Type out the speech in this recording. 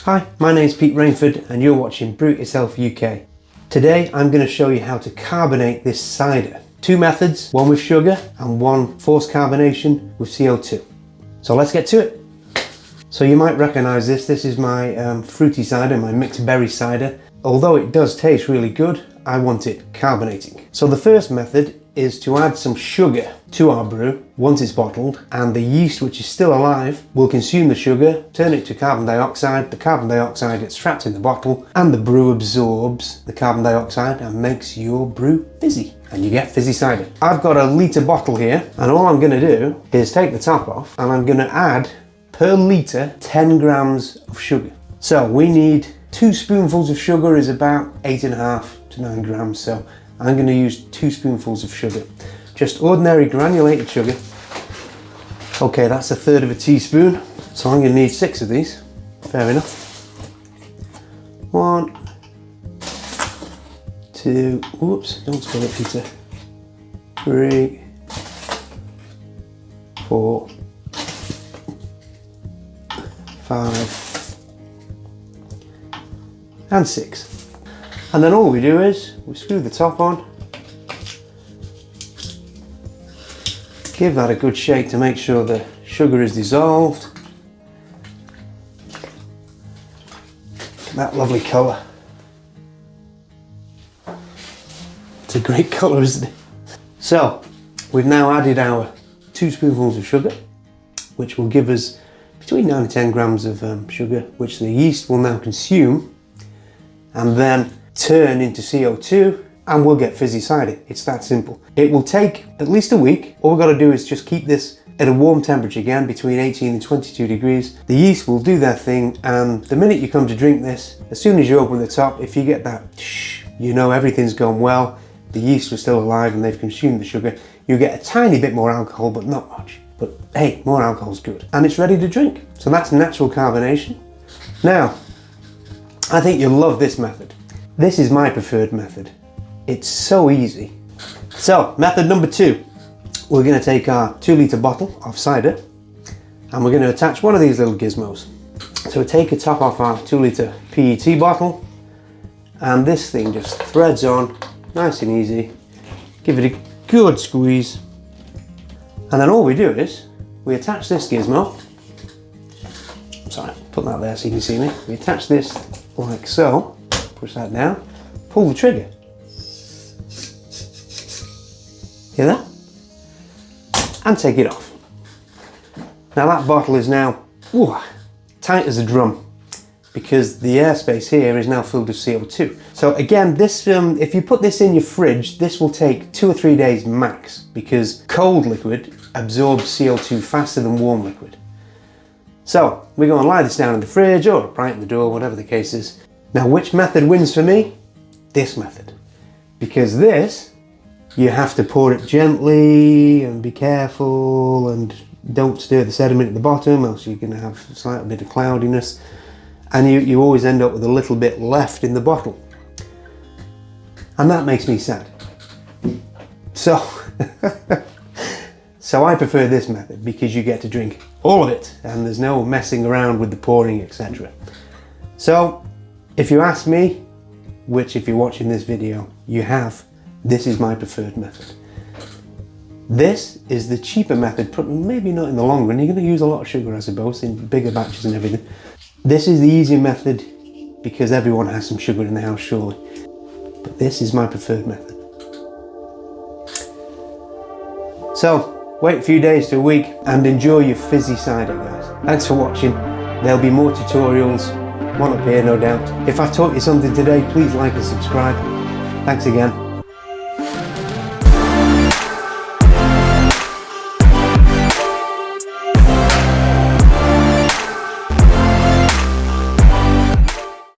Hi, my name is Pete Rainford and you're watching Brew It Yourself UK. Today I'm going to show you how to carbonate this cider. Two methods, one with sugar and one forced carbonation with CO2. So let's get to it. So you might recognise this. This is my fruity cider, my mixed berry cider. Although it does taste really good, I want it carbonating. So the first method is to add some sugar to our brew once it's bottled, and the yeast, which is still alive, will consume the sugar, turn it to carbon dioxide. The carbon dioxide gets trapped in the bottle and the brew absorbs the carbon dioxide and makes your brew fizzy, and you get fizzy cider. I've got a litre bottle here, and all I'm going to do is take the top off and I'm going to add per litre 10 grams of sugar. So we need 2 spoonfuls of sugar is about 8.5 to 9 grams, so I'm going to use 2 spoonfuls of sugar. Just ordinary granulated sugar. Okay, that's 1/3 teaspoon, so I'm going to need 6 of these. Fair enough. 1, 2, whoops, don't spill it, Peter. 3, 4, 5, and 6. And then all we do is we screw the top on, give that a good shake to make sure the sugar is dissolved. That lovely colour. It's a great colour, isn't it? So we've now added our 2 spoonfuls of sugar, which will give us between 9 and 10 grams of sugar, which the yeast will now consume and then turn into CO2, and we'll get fizzy cider. It's that simple. It will take at least a week. All we've got to do is just keep this at a warm temperature, again between 18 and 22 degrees. The yeast will do their thing, and the minute you come to drink this, as soon as you open the top, if you get that shh, you know everything's gone well, the yeast was still alive and they've consumed the sugar. You get a tiny bit more alcohol, but not much. But hey, more alcohol's good. And it's ready to drink. So that's natural carbonation. Now, I think you'll love this method. This is my preferred method. It's so easy. So, method number 2. We're going to take our 2-litre bottle of cider and we're going to attach one of these little gizmos. So we take a top off our 2-litre PET bottle, and this thing just threads on nice and easy. Give it a good squeeze, and then all we do is we attach this gizmo. Sorry, put that there so you can see me. We attach this like so. Push that down, pull the trigger. Hear that? And take it off. Now that bottle is now tight as a drum, because the airspace here is now filled with CO2. So again, this if you put this in your fridge, this will take 2 or 3 days max, because cold liquid absorbs CO2 faster than warm liquid. So we're going to lie this down in the fridge or right in the door, whatever the case is. Now, which method wins for me? This method. Because this, you have to pour it gently and be careful and don't stir the sediment at the bottom, else you're going to have a slight bit of cloudiness. And you always end up with a little bit left in the bottle. And that makes me sad. So, so I prefer this method because you get to drink all of it and there's no messing around with the pouring, etc. So, if you ask me, which if you're watching this video, you have, this is my preferred method. This is the cheaper method, maybe not in the long run. You're going to use a lot of sugar, I suppose, in bigger batches and everything. This is the easier method because everyone has some sugar in the house, surely. But this is my preferred method. So, wait a few days to a week and enjoy your fizzy cider, guys. Thanks for watching. There'll be more tutorials. One up here, no doubt. If I've taught you something today, please like and subscribe. Thanks again.